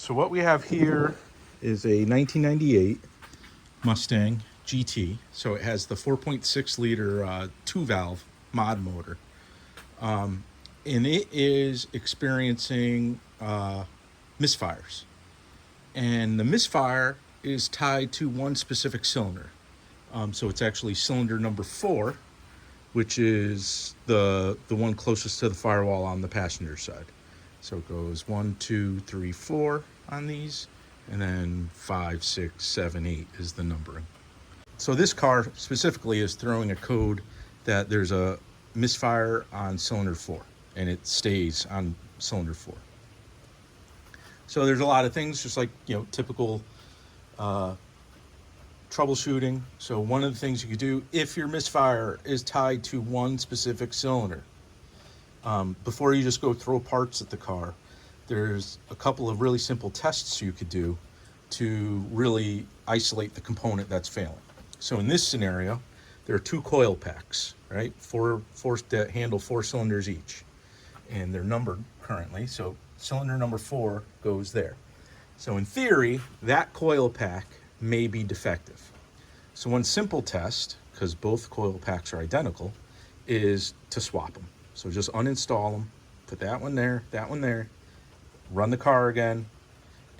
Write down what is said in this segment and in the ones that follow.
So what we have here is a 1998 Mustang GT. So it has the 4.6 liter 2-valve mod motor. And it is experiencing misfires. And the misfire is tied to one specific cylinder. So it's actually cylinder number 4, which is the one closest to the firewall on the passenger side. So it goes 1, 2, 3, 4 on these, and then 5, 6, 7, 8 is the numbering. So this car specifically is throwing a code that there's a misfire on cylinder 4, and it stays on cylinder 4. So there's a lot of things, just like, typical troubleshooting. So one of the things you could do, if your misfire is tied to one specific cylinder, before you just go throw parts at the car, there's a couple of really simple tests you could do to really isolate the component that's failing. So in this scenario, there are 2 coil packs, right? Four that handle 4 cylinders each, and they're numbered currently. So cylinder number 4 goes there. So in theory, that coil pack may be defective. So one simple test, because both coil packs are identical, is to swap them. So just uninstall them, put that one there, run the car again,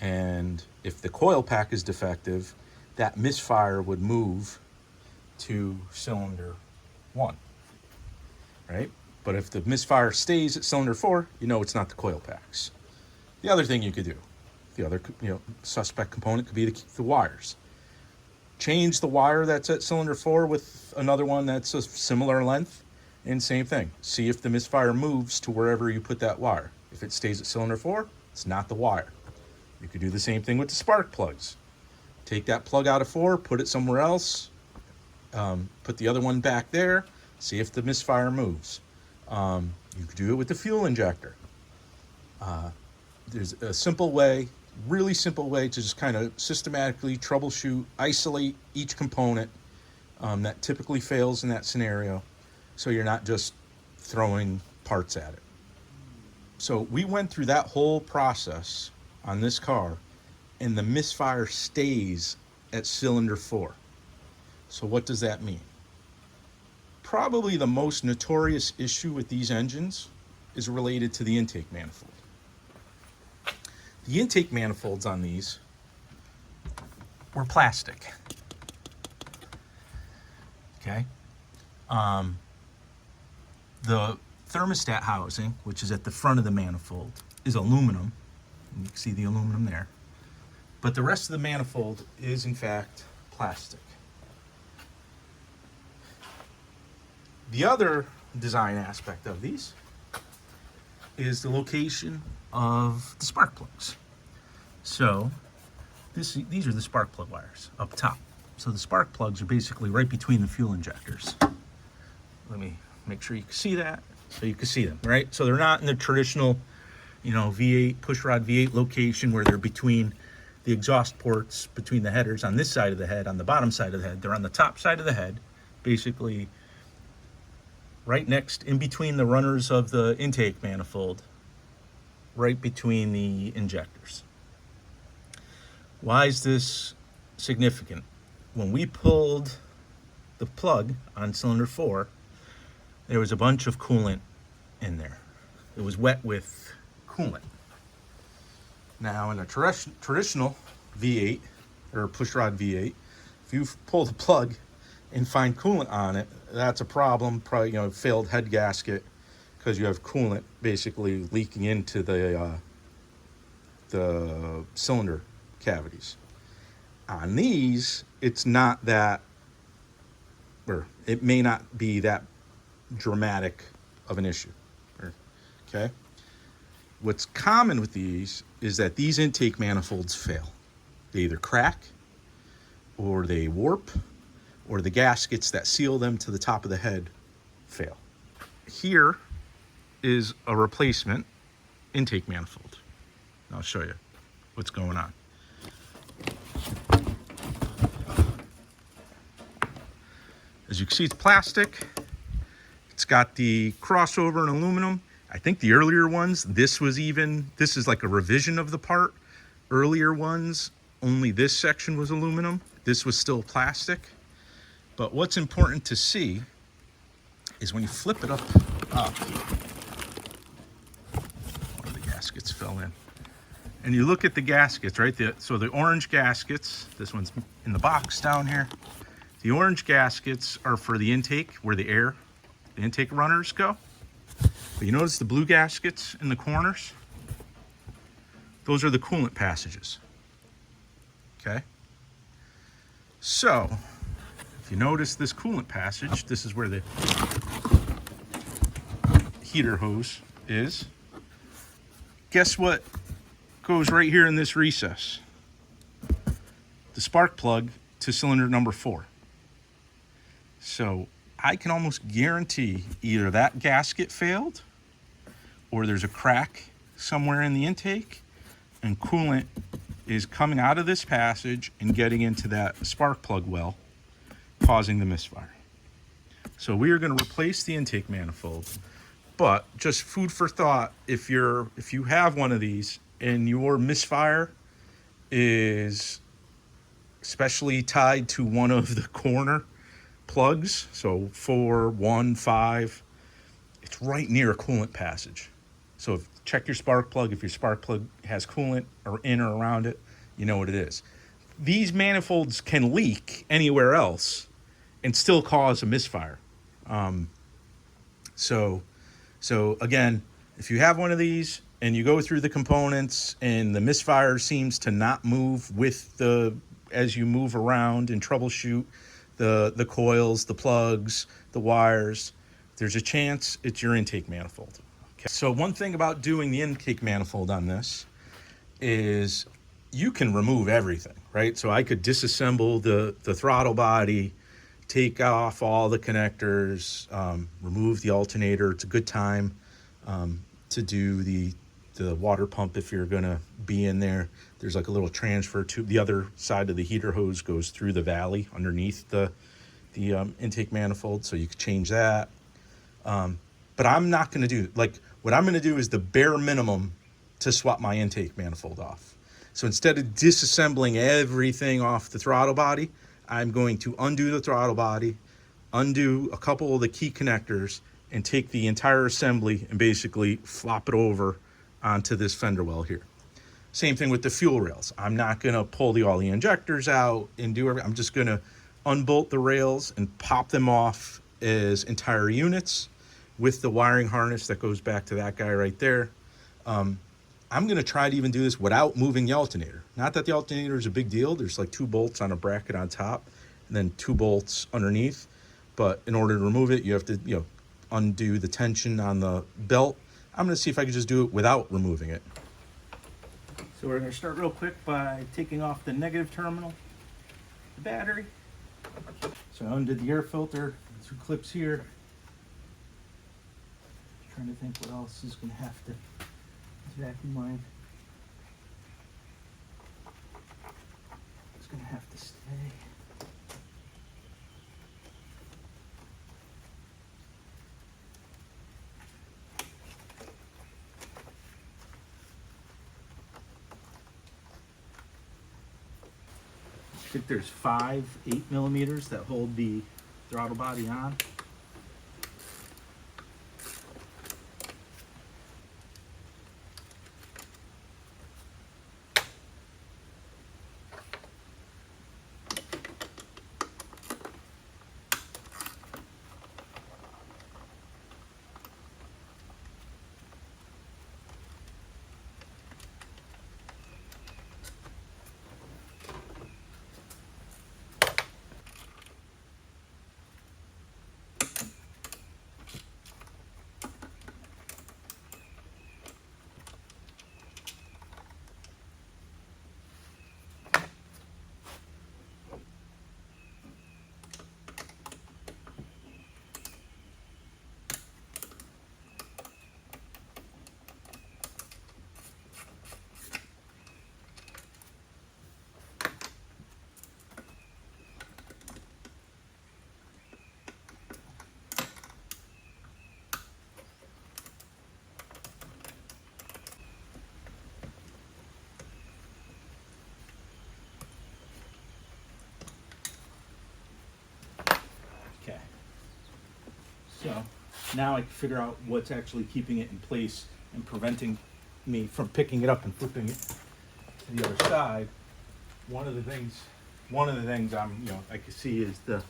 and if the coil pack is defective, that misfire would move to cylinder 1, right? But if the misfire stays at cylinder 4, it's not the coil packs. The other thing you could do, the other suspect component could be the wires. Change the wire that's at cylinder 4 with another one that's a similar length, and same thing. See if the misfire moves to wherever you put that wire. If it stays at cylinder 4, it's not the wire. You could do the same thing with the spark plugs. Take that plug out of 4, put it somewhere else, put the other one back there, see if the misfire moves. You could do it with the fuel injector. There's a simple way, really simple way to just kind of systematically troubleshoot, isolate each component that typically fails in that scenario, so you're not just throwing parts at it. So we went through that whole process on this car, and the misfire stays at cylinder 4. So what does that mean? Probably the most notorious issue with these engines is related to the intake manifold. The intake manifolds on these were plastic. Okay. The thermostat housing, which is at the front of the manifold, is aluminum. You can see the aluminum there. But the rest of the manifold is, in fact, plastic. The other design aspect of these is the location of the spark plugs. So these are the spark plug wires up top. So the spark plugs are basically right between the fuel injectors. Let me make sure you can see that, so you can see them, right? So they're not in the traditional, V8, pushrod V8 location where they're between the exhaust ports, between the headers on this side of the head, on the bottom side of the head. They're on the top side of the head, basically right next, in between the runners of the intake manifold, right between the injectors. Why is this significant? When we pulled the plug on cylinder 4, there was a bunch of coolant in there. It was wet with coolant. Now in a traditional V8 or pushrod V8, if you pull the plug and find coolant on it, that's a problem. Probably failed head gasket, because you have coolant basically leaking into the cylinder cavities. On these, it's not that, or it may not be that dramatic of an issue. Okay. What's common with these is that these intake manifolds fail. They either crack, or they warp, or the gaskets that seal them to the top of the head fail. Here is a replacement intake manifold. I'll show you what's going on. As you can see, it's plastic. It's got the crossover in aluminum. I think the earlier ones, this is like a revision of the part. earlier ones, only this section was aluminum. This was still plastic. But what's important to see is when you flip it up, one of the gaskets fell in. And you look at the gaskets, right? So the orange gaskets, this one's in the box down here. The orange gaskets are for the intake, where the intake runners go. But you notice the blue gaskets in the corners? Those are the coolant passages, okay? So, if you notice this coolant passage, this is where the heater hose is. Guess what goes right here in this recess? The spark plug to cylinder number 4. So I can almost guarantee either that gasket failed or there's a crack somewhere in the intake and coolant is coming out of this passage and getting into that spark plug well, causing the misfire. So we are going to replace the intake manifold. But just food for thought, if you have one of these and your misfire is especially tied to one of the corner plugs, so 4, 1, 5, it's right near a coolant passage. So check your spark plug. If your spark plug has coolant or in or around it, you know what it is. These manifolds can leak anywhere else and still cause a misfire. So again, if you have one of these and you go through the components and the misfire seems to not move with as you move around and troubleshoot the coils, the plugs, the wires, there's a chance it's your intake manifold. Okay. So one thing about doing the intake manifold on this is you can remove everything, right? So I could disassemble the throttle body, take off all the connectors, remove the alternator. It's a good time to do the water pump if you're gonna be in there. There's like a little transfer tube. The other side of the heater hose goes through the valley underneath the intake manifold, so you could change that. But I'm not gonna do, what I'm gonna do is the bare minimum to swap my intake manifold off. So instead of disassembling everything off the throttle body, I'm going to undo the throttle body, undo a couple of the key connectors, and take the entire assembly and basically flop it over onto this fender well here. Same thing with the fuel rails. I'm not gonna pull all the injectors out and do everything. I'm just gonna unbolt the rails and pop them off as entire units with the wiring harness that goes back to that guy right there. I'm gonna try to even do this without moving the alternator. Not that the alternator is a big deal. There's like 2 bolts on a bracket on top and then 2 bolts underneath. But in order to remove it, you have to, undo the tension on the belt. I'm gonna see if I can just do it without removing it. So we're gonna start real quick by taking off the negative terminal, the battery. So I undid the air filter, 2 clips here. Trying to think what else is gonna have to vacuum line. It's gonna have to stay. I think there's 5 8mm that hold the throttle body on. So now I can figure out what's actually keeping it in place and preventing me from picking it up and flipping it to the other side. One of the things I can see is the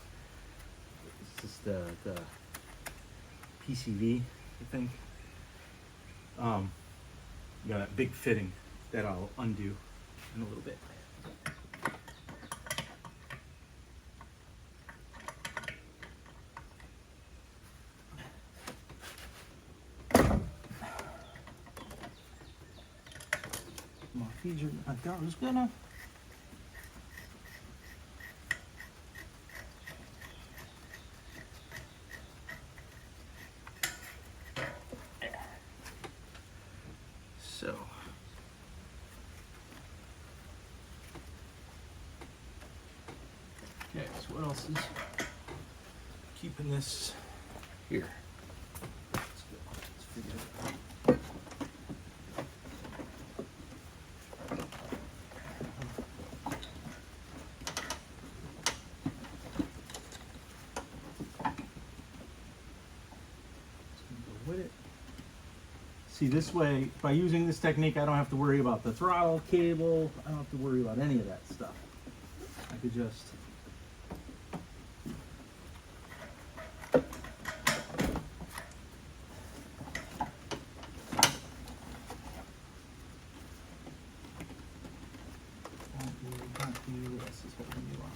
PCV, I think. You got that big fitting that I'll undo in a little bit. My feet are, I thought I was gonna. So. Okay, so what else is keeping this here? Let's go. Let's figure it out. With it. See, this way, by using this technique, I don't have to worry about the throttle cable. I don't have to worry about any of that stuff. I could just this is holding you on.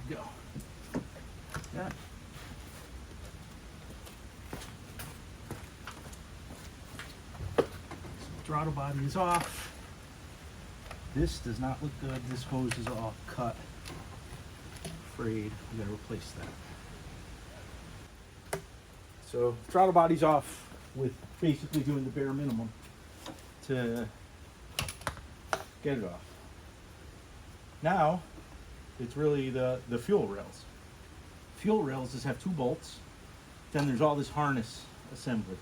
Go. Yeah. So throttle body is off. This does not look good. This hose is all cut. Afraid I'm gonna replace that. So throttle body's off with basically doing the bare minimum to get it off. Now it's really the fuel rails. Fuel rails just have two bolts. Then there's all this harness assembly.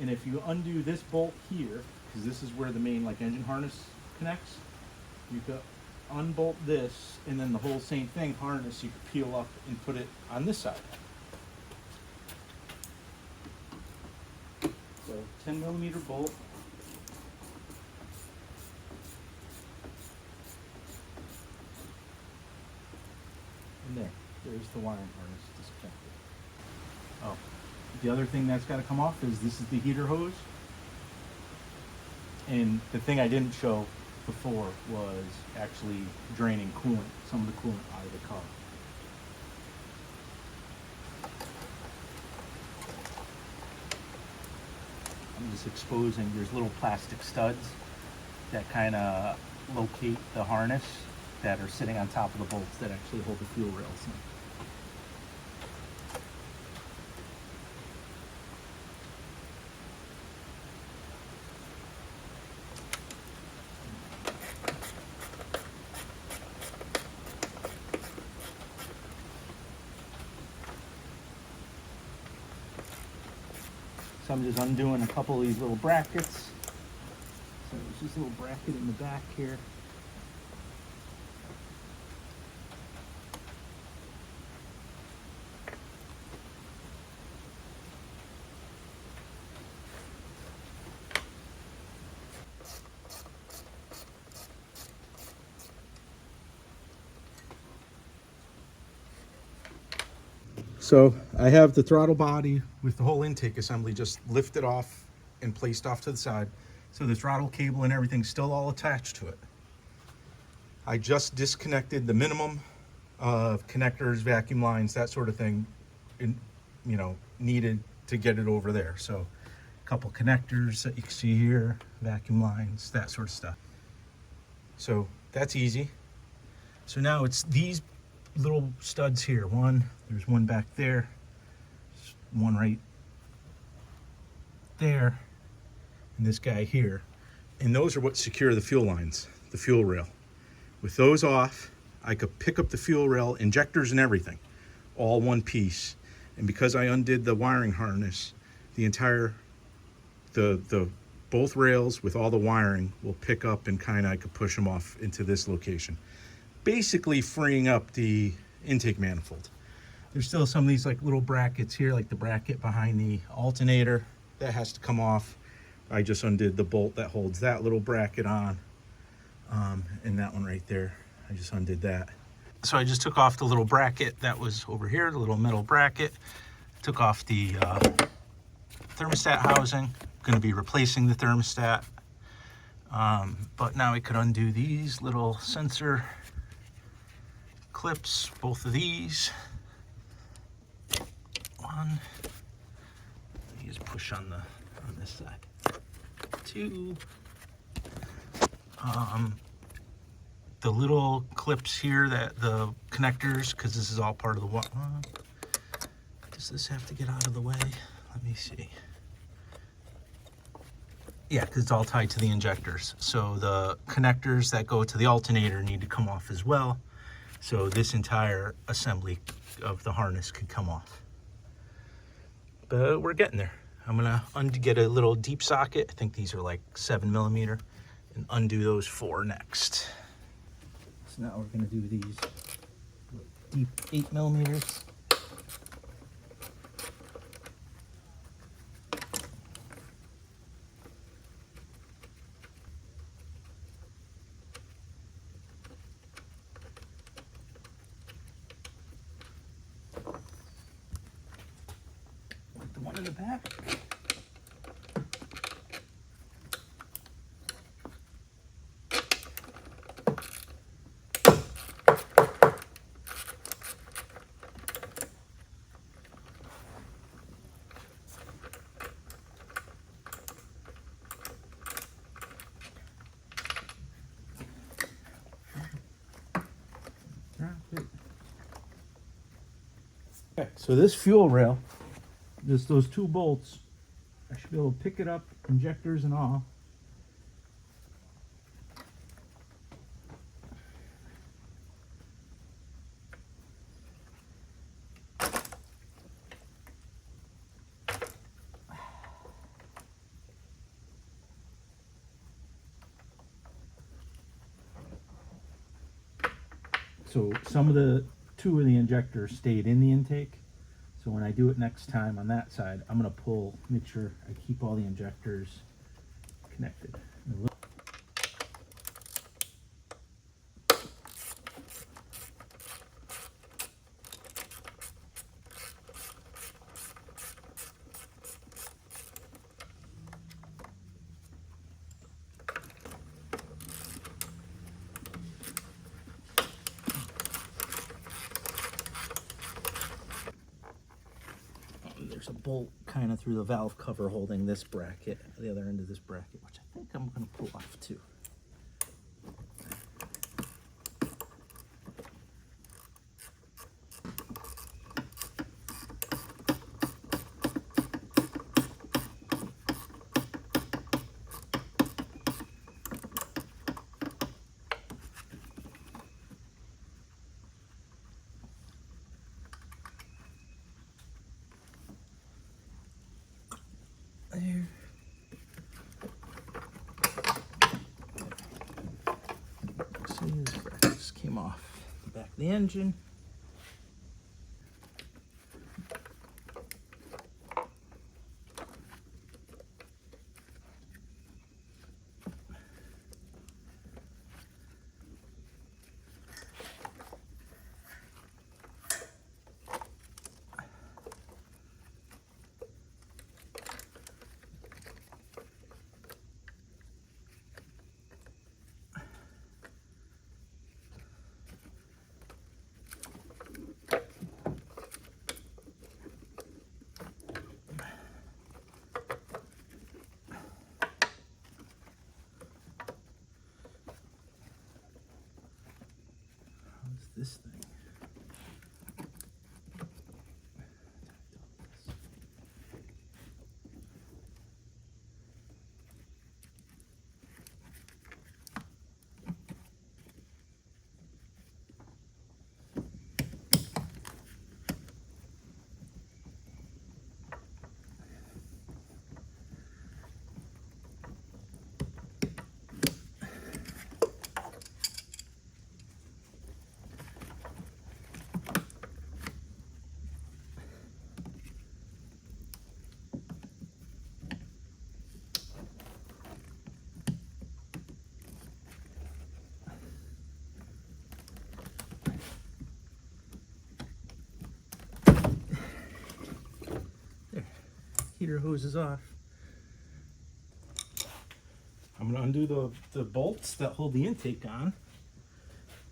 And if you undo this bolt here, because this is where the main engine harness connects, you could unbolt this, and then the whole same thing, harness, you could peel up and put it on this side. So 10mm bolt. And there's the wiring harness disconnected. Oh, the other thing that's got to come off is this is the heater hose. And the thing I didn't show before was actually draining coolant, some of the coolant out of the car. I'm just exposing, there's little plastic studs that kind of locate the harness that are sitting on top of the bolts that actually hold the fuel rails in. So I'm just undoing a couple of these little brackets. So there's just a little bracket in the back here. So I have the throttle body with the whole intake assembly just lifted off and placed off to the side. So the throttle cable and everything's still all attached to it. I just disconnected the minimum of connectors, vacuum lines, that sort of thing, needed to get it over there. So a couple connectors that you can see here, vacuum lines, that sort of stuff. So that's easy. So now it's these little studs here. There's one back there, one right there, and this guy here. And those are what secure the fuel lines, the fuel rail. With those off, I could pick up the fuel rail, injectors and everything, all one piece. And because I undid the wiring harness, the entire, the both rails with all the wiring will pick up, and kind of I could push them off into this location, basically freeing up the intake manifold. There's still some of these like little brackets here, like the bracket behind the alternator that has to come off. I just undid the bolt that holds that little bracket on, and that one right there, I just undid that. So I just took off the little bracket that was over here, the little metal bracket, took off the thermostat housing. Going to be replacing the thermostat, but now I could undo these little sensor clips, both of these. One, you just push on this side. Two, the little clips here, that the connectors, because this is all part of the one. Does this have to get out of the way? Let me see. Yeah, because it's all tied to the injectors. So the connectors that go to the alternator need to come off as well. So this entire assembly of the harness could come off. But we're getting there. I'm gonna get a little deep socket. I think these are like 7mm, and undo those 4 next. So now we're gonna do these deep 8mm. Like the one in the back. Okay, so this fuel rail, those 2 bolts, I should be able to pick it up, injectors and all. So some of the 2 of the injectors stayed in the intake. So when I do it next time on that side, I'm gonna pull, make sure I keep all the injectors connected. There's a bolt kind of through the valve cover holding this bracket, the other end of this bracket, which I think I'm going to pull off too. There. See, this bracket just came off the back of the engine. your hoses off. I'm going to undo the bolts that hold the intake on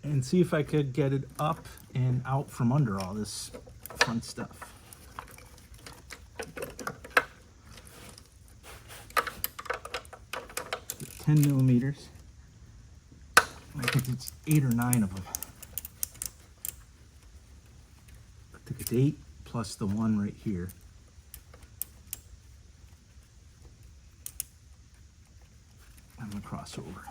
and see if I could get it up and out from under all this front stuff. 10 millimeters. I think it's 8 or 9 of them. I think it's 8 plus the one right here. I'm gonna cross over.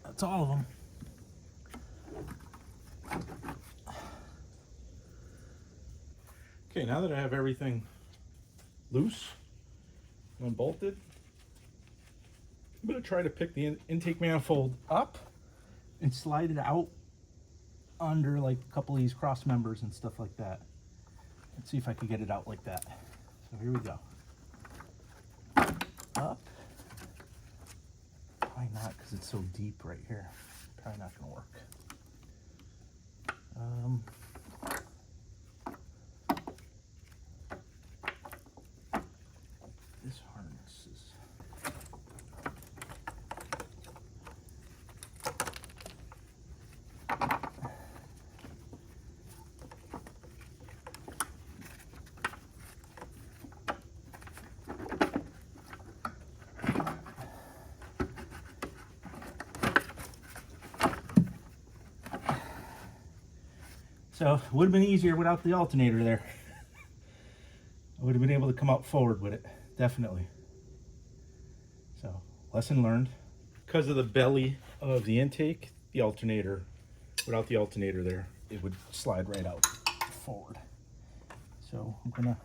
That's all of them. Okay, now that I have everything loose and unbolted, I'm going to try to pick the intake manifold up and slide it out under like a couple of these cross members and stuff like that. Let's see if I can get it out like that. So here we go. Up. Probably not because it's so deep right here. Probably not going to work. This harness is... So it would have been easier without the alternator there. I would have been able to come out forward with it, definitely. So, lesson learned. Because of the belly of the intake, the alternator, without the alternator there, it would slide right out forward. So I'm gonna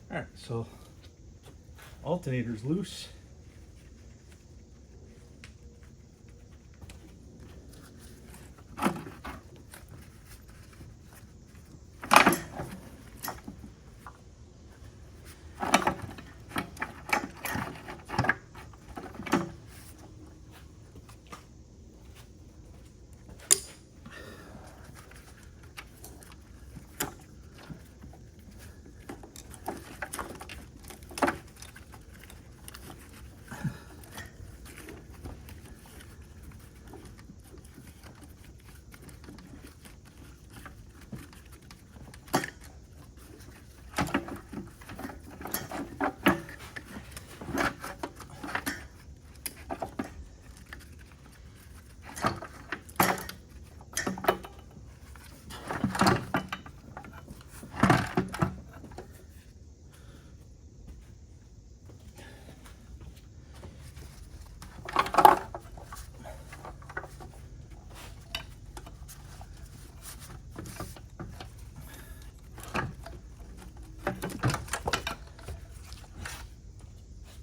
All right, so alternator's loose.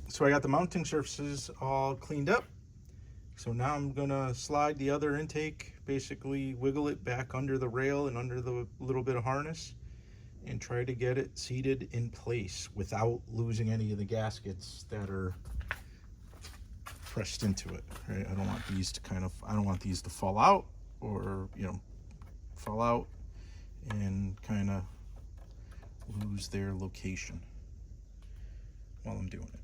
So I got the mounting surfaces all cleaned up. So now I'm gonna slide the other intake, basically wiggle it back under the rail and under the little bit of harness and try to get it seated in place without losing any of the gaskets that are pressed into it, right? I don't want these to fall out or, fall out and kind of lose their location while I'm doing it.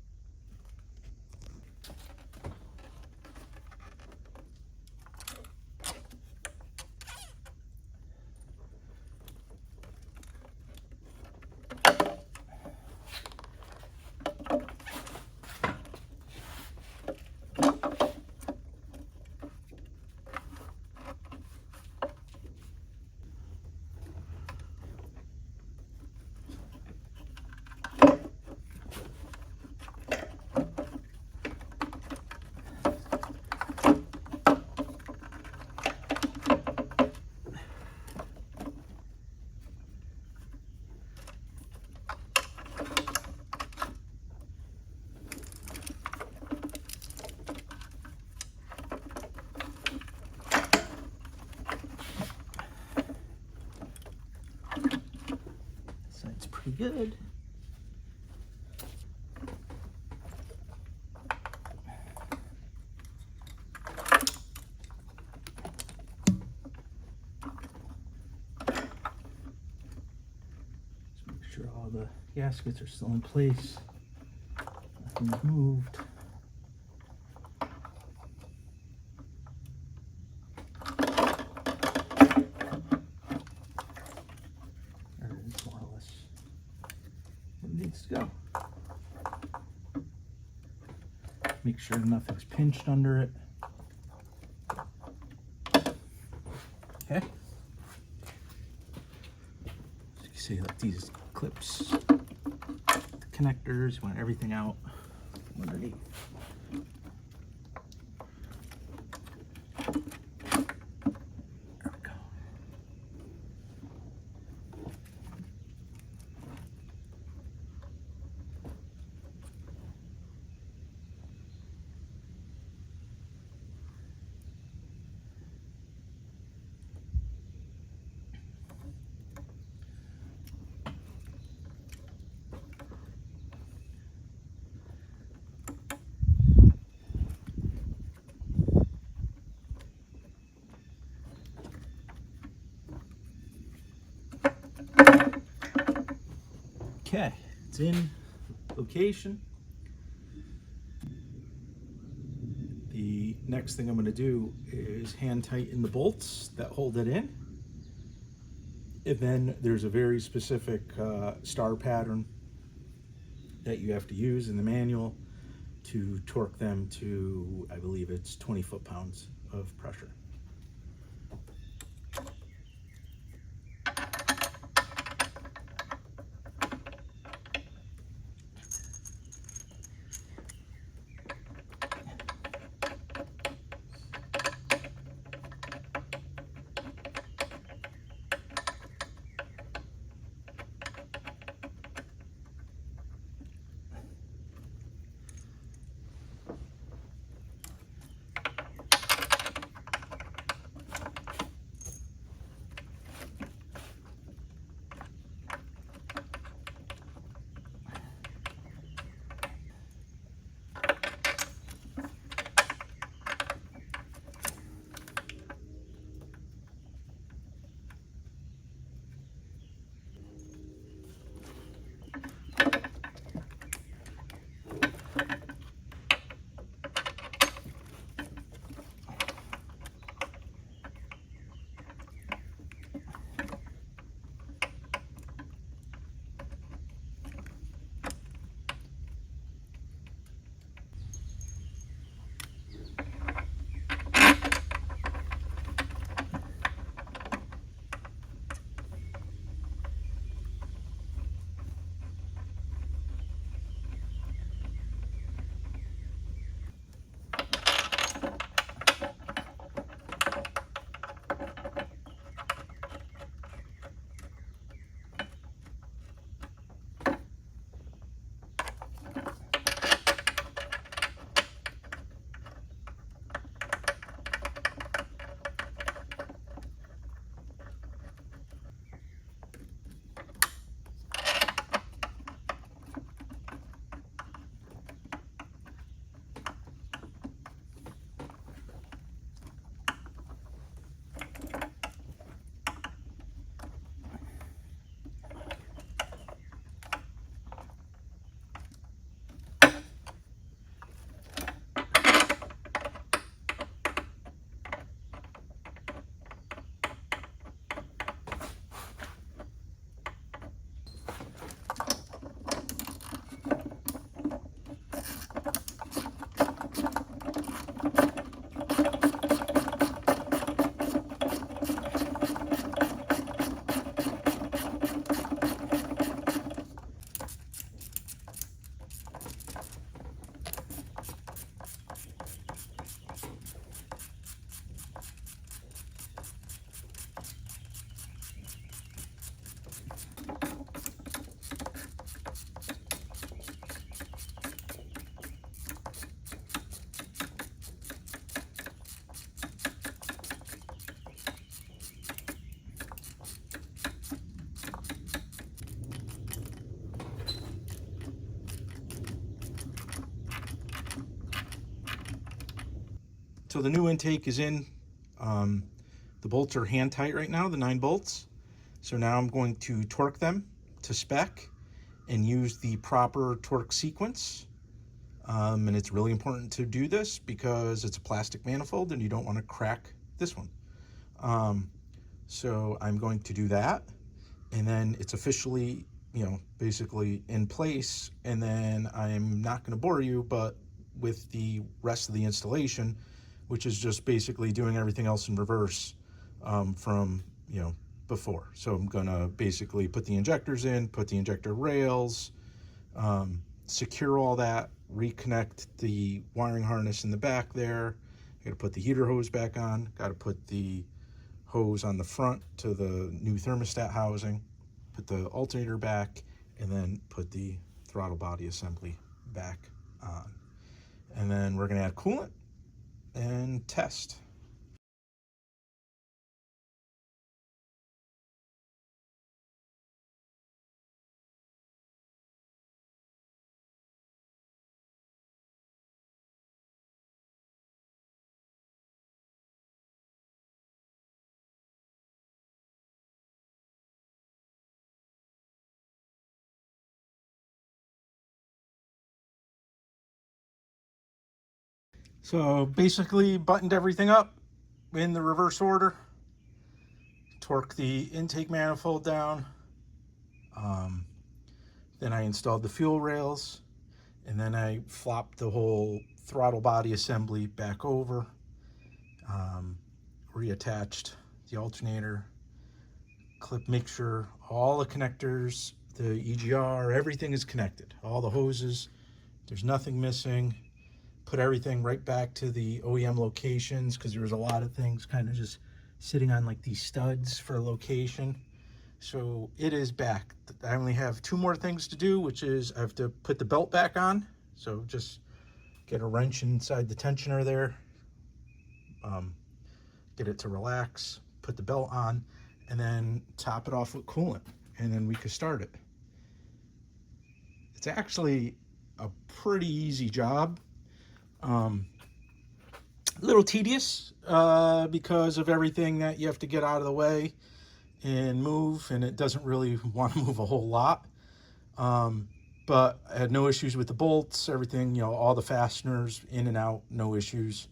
Side's pretty good. Just make sure all the gaskets are still in place. Nothing's moved. There it is, more or less. It needs to go. Make sure nothing's pinched under it. Okay. So you can see that these clips, the connectors, you want everything out from underneath. There we go. Okay, it's in location. The next thing I'm going to do is hand tighten the bolts that hold it in. And then there's a very specific star pattern that you have to use in the manual to torque them to, I believe it's 20 foot-pounds of pressure. So the new intake is in. The bolts are hand tight right now, the 9 bolts. So now I'm going to torque them to spec and use the proper torque sequence. And it's really important to do this because it's a plastic manifold and you don't want to crack this one. So I'm going to do that, and then it's officially, basically in place. And then I'm not going to bore you, but with the rest of the installation, which is just basically doing everything else in reverse from, before. So I'm going to basically put the injectors in, put the injector rails, secure all that, reconnect the wiring harness in the back there. I got to put the heater hose back on, got to put the hose on the front to the new thermostat housing, put the alternator back, and then put the throttle body assembly back on. And then we're going to add coolant and test. So basically buttoned everything up in the reverse order. Torqued the intake manifold down. Then I installed the fuel rails, and then I flopped the whole throttle body assembly back over. Reattached the alternator, clip mixture, all the connectors, the EGR, everything is connected. All the hoses, there's nothing missing. Put everything right back to the OEM locations because there was a lot of things kind of just sitting on like these studs for location. So it is back. I only have 2 more things to do, which is I have to put the belt back on. So just get a wrench inside the tensioner there, get it to relax, put the belt on, and then top it off with coolant, and then we can start it. It's actually a pretty easy job. A little tedious because of everything that you have to get out of the way and move, and it doesn't really want to move a whole lot. But I had no issues with the bolts, everything, all the fasteners in and out, no issues.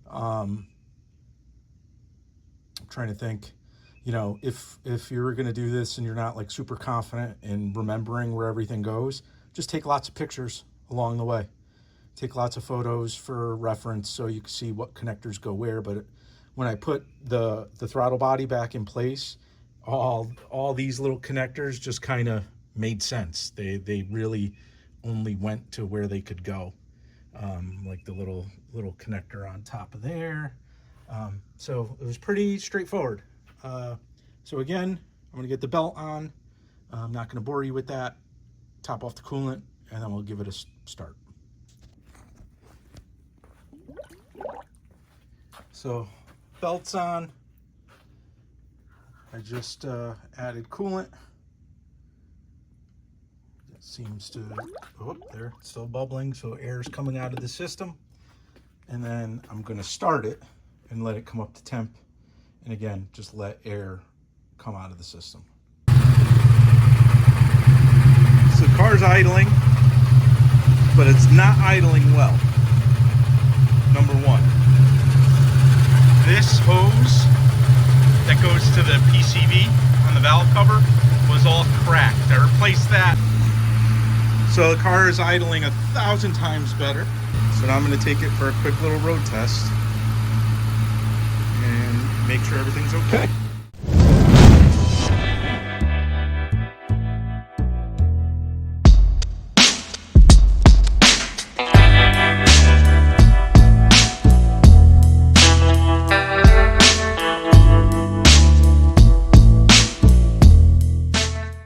I'm trying to think, if you're going to do this and you're not like super confident in remembering where everything goes, just take lots of pictures along the way. Take lots of photos for reference so you can see what connectors go where. But when I put the throttle body back in place, all these little connectors just kind of made sense. They really only went to where they could go, like the little connector on top of there. So it was pretty straightforward. So again, I'm going to get the belt on. I'm not going to bore you with that. Top off the coolant, and then we'll give it a start. So belt's on. I just added coolant. It seems to, there, it's still bubbling, so air's coming out of the system. And then I'm going to start it and let it come up to temp. And again, just let air come out of the system. So the car's idling, but it's not idling well. Number 1. This hose that goes to the PCV on the valve cover was all cracked. I replaced that. So the car is idling 1,000 times better. So now I'm going to take it for a quick little road test and make sure everything's okay.